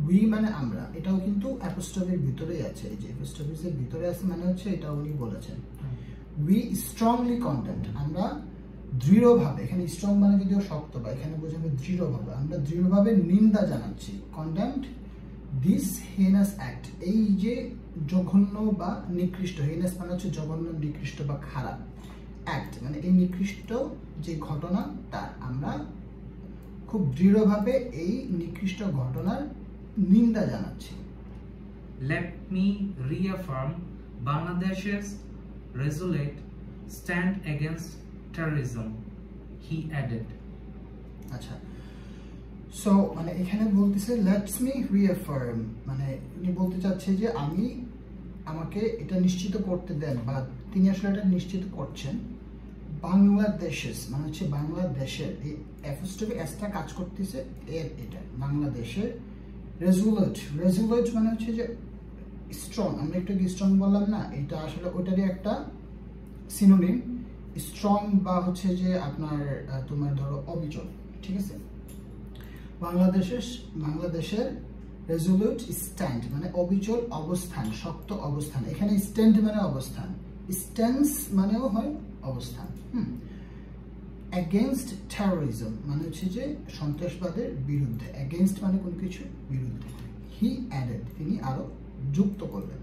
We মানে আমরা, এটাও কিন্তু অ্যাপোস্ট্রফির ভিতরেই আছে, এই যে অ্যাপোস্ট্রফিসের ভিতরে আছে মানে হচ্ছে এটা উনি বলেছেন। উই স্ট্রংলি কন্ডেমড, আমরা দৃঢ়ভাবে, এখানে স্ট্রং মানে যদিও শক্ত বা এখানে বোঝাবে দৃঢ়ভাবে, আমরা দৃঢ়ভাবে নিন্দা জানাচ্ছি, কন্ডেমড দিস হেনাস অ্যাক্ট, এই যে জঘন্য বা নিকৃষ্ট, হেনাস মানে হচ্ছে জঘন্য, নিকৃষ্ট বা খারাপ, অ্যাক্ট মানে এই নিকৃষ্ট যে ঘটনা, তার আমরা খুব দৃঢ়ভাবে এই নিকৃষ্ট ঘটনার নিন্দা জানাচ্ছি। Let me reaffirm Bangladesh's resolute stand against terrorism, he added. আচ্ছা, সো মানে এখানে বলতেছে লেটস মি রিঅ্যাফার্ম, মানে উনি বলতে চাচ্ছে যে আমাকে এটা নিশ্চিত করতে দেন, বা তিনি আসলে এটা নিশ্চিত করছেন, বাংলাদেশের মানে হচ্ছে বাংলাদেশের, এই অ্যাপোস্ট্রফি এসটা কাজ করতেছে এর, এটা বাংলাদেশের রেজুলেট মানে হচ্ছে যে স্ট্রং, আমরা একটু স্ট্রং বললাম না, এটা আসলে ওটারই একটা সিনোনিম, স্ট্রং বা হচ্ছে যে আপনার তোমার ধরো অবিচল, ঠিক আছে। বাংলাদেশের রেজুলেট স্ট্যান্ড মানে অবিচল অবস্থান, শক্ত অবস্থান, এখানে স্ট্যান্ড মানে অবস্থান, স্ট্যান্স মানেও হয় অবস্থান। এগেইনস্ট টেরোরিজম মানে হচ্ছে যে সন্ত্রাসবাদের বিরুদ্ধে, এগেইনস্ট মানে কোনো কিছু বিরুদ্ধে। হি অ্যাডেড, তিনি আরো যুক্ত করলেন।